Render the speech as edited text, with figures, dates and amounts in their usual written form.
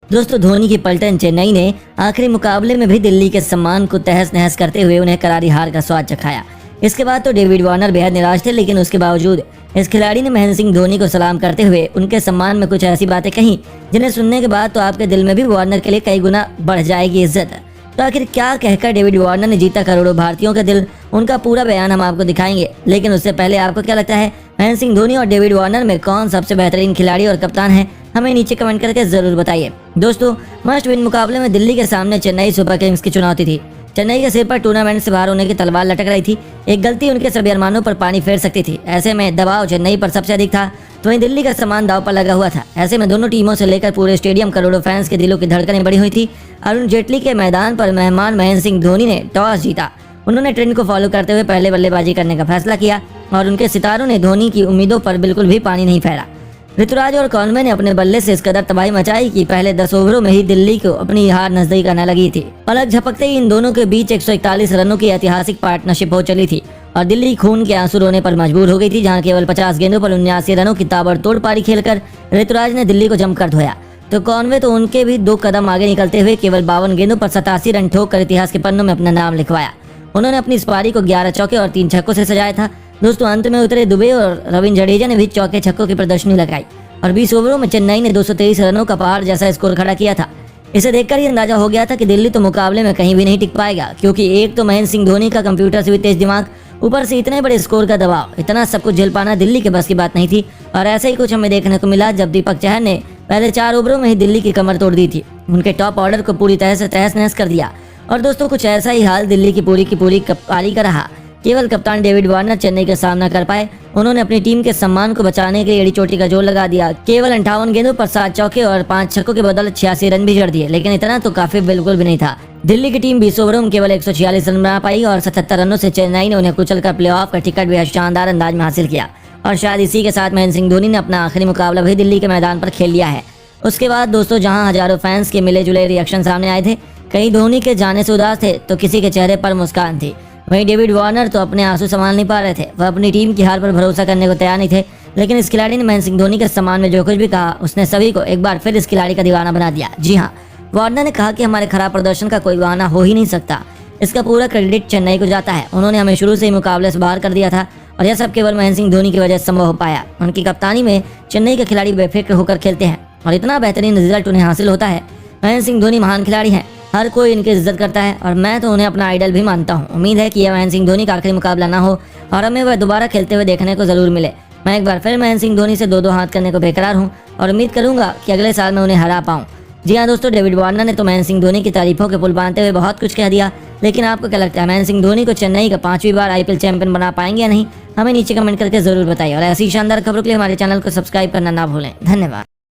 दोस्तों धोनी की पलटन चेन्नई ने आखिरी मुकाबले में भी दिल्ली के सम्मान को तहस नहस करते हुए उन्हें करारी हार का स्वाद चखाया। इसके बाद तो डेविड वार्नर बेहद निराश थे, लेकिन उसके बावजूद इस खिलाड़ी ने महेंद्र सिंह धोनी को सलाम करते हुए उनके सम्मान में कुछ ऐसी बातें कही जिन्हें सुनने के बाद तो आपके दिल में भी वार्नर के लिए कई गुना बढ़ जाएगी इज्जत। तो आखिर क्या कहकर डेविड वार्नर ने जीता करोड़ों भारतीयों का दिल, उनका पूरा बयान हम आपको दिखाएंगे। लेकिन उससे पहले आपको क्या लगता है महेंद्र सिंह धोनी और डेविड वार्नर में कौन सबसे बेहतरीन खिलाड़ी और कप्तान है, हमें नीचे कमेंट करके जरूर बताइए। दोस्तों मस्ट विन मुकाबले में दिल्ली के सामने चेन्नई सुपर किंग्स की चुनौती थी। चेन्नई के सिर पर टूर्नामेंट से बाहर होने की तलवार लटक रही थी। एक गलती उनके सभी अरमानों पर पानी फेर सकती थी। ऐसे में दबाव चेन्नई पर सबसे अधिक था, तो वहीं दिल्ली का सम्मान दांव पर लगा हुआ था। ऐसे में दोनों टीमों से लेकर पूरे स्टेडियम करोड़ों फैंस के दिलों की धड़कनें बढ़ी हुई थी। अरुण जेटली के मैदान पर मेहमान महेंद्र सिंह धोनी ने टॉस जीता। उन्होंने ट्रेंड को फॉलो करते हुए पहले बल्लेबाजी करने का फैसला किया और उनके सितारों ने धोनी की उम्मीदों पर बिल्कुल भी पानी नहीं फेरा। ऋतुराज और कॉनवे ने अपने बल्ले से इस कदर तबाही मचाई कि पहले 10 ओवरों में ही दिल्ली को अपनी हार नजदीक आने लगी थी। पलक झपकते ही इन दोनों के बीच 141 रनों की ऐतिहासिक पार्टनरशिप हो चली थी और दिल्ली खून के आंसू रोने पर मजबूर हो गई थी, जहां केवल 50 गेंदों पर 79 रनों की ताबड़तोड़ पारी खेलकर ऋतुराज ने दिल्ली को जमकर धोया। तो कॉनवे तो उनके भी 2 कदम आगे निकलते हुए केवल 52 गेंदों पर 87 रन ठोक कर इतिहास के पन्नों में अपना नाम लिखवाया। उन्होंने अपनी इस पारी को 11 चौके और 3 छक्कों से सजाया था। दोस्तों अंत में उतरे दुबे और रविंद्र जडेजा ने भी चौके छक्कों की प्रदर्शनी लगाई और 20 ओवरों में चेन्नई ने 223 रनों का पहाड़ जैसा स्कोर खड़ा किया था। इसे देखकर ही अंदाजा हो गया था कि दिल्ली तो मुकाबले में कहीं भी नहीं टिक पाएगा, क्योंकि एक तो महेंद्र सिंह धोनी का कंप्यूटर से भी तेज दिमाग, ऊपर से इतने बड़े स्कोर का दबाव, इतना सब कुछ झेल पाना दिल्ली के बस की बात नहीं थी। और ऐसे ही कुछ हमें देखने को मिला जब दीपक चहर ने पहले 4 ओवरों में ही दिल्ली की कमर तोड़ दी थी। उनके टॉप ऑर्डर को पूरी तरह से तहस नहस कर दिया। और दोस्तों कुछ ऐसा ही हाल दिल्ली की पूरी पारी का रहा। केवल कप्तान डेविड वार्नर चेन्नई का सामना कर पाए। उन्होंने अपनी टीम के सम्मान को बचाने के लिए एड़ी चोटी का जोर लगा दिया। केवल 58 गेंदों पर 7 चौके और 5 छक्कों के बदले 86 रन भी जड़ दिए, लेकिन इतना तो काफी बिल्कुल भी नहीं था। दिल्ली की टीम 20 ओवरों में केवल 146 रन बना पाई और 77 रनों से चेन्नई ने उन्हें कुचलकर प्लेऑफ का टिकट भी शानदार अंदाज में हासिल किया। और शायद इसी के साथ महेंद्र सिंह धोनी ने अपना आखिरी मुकाबला भी दिल्ली के मैदान पर खेल लिया है। उसके बाद दोस्तों जहां हजारों फैंस के मिले जुले रिएक्शन सामने आए थे, कई धोनी के जाने से उदास थे तो किसी के चेहरे पर मुस्कान थी। वहीं डेविड वार्नर तो अपने आंसू संभाल नहीं पा रहे थे। वह अपनी टीम की हार पर भरोसा करने को तैयार नहीं थे, लेकिन इस खिलाड़ी ने महेंद्र सिंह धोनी के सम्मान में जो कुछ भी कहा उसने सभी को एक बार फिर इस खिलाड़ी का दीवाना बना दिया। जी हाँ, वार्नर ने कहा कि हमारे खराब प्रदर्शन का कोई बहाना हो ही नहीं सकता। इसका पूरा क्रेडिट चेन्नई को जाता है। उन्होंने हमें शुरू से ही मुकाबले से बाहर कर दिया था और यह सब केवल महेंद्र सिंह धोनी की वजह से संभव हो पाया। उनकी कप्तानी में चेन्नई के खिलाड़ी बेफिक्र होकर खेलते हैं और इतना बेहतरीन रिजल्ट उन्हें हासिल होता है। महेंद्र सिंह धोनी महान खिलाड़ी हैं, हर कोई इनकी इज्जत करता है और मैं तो उन्हें अपना आइडल भी मानता हूं। उम्मीद है कि यह महेंद्र सिंह धोनी का आखिरी मुकाबला ना हो और हमें वह दोबारा खेलते हुए देखने को जरूर मिले। मैं एक बार फिर महेंद्र सिंह धोनी से 2-2 हाथ करने को बेकरार हूं और उम्मीद करूंगा कि अगले साल मैं उन्हें हरा पाऊं। जी हाँ दोस्तों, डेविड वार्नर ने तो महेंद्र सिंह धोनी की तारीफों के पुल बांधते हुए बहुत कुछ कह दिया, लेकिन आपको क्या लगता है महेंद्र सिंह धोनी को चेन्नई का 5वीं बार IPL चैंपियन बना पाएंगे या नहीं, हमें नीचे कमेंट करके जरूर बताइए। और ऐसी शानदार खबरों के लिए हमारे चैनल को सब्सक्राइब करना ना भूलें। धन्यवाद।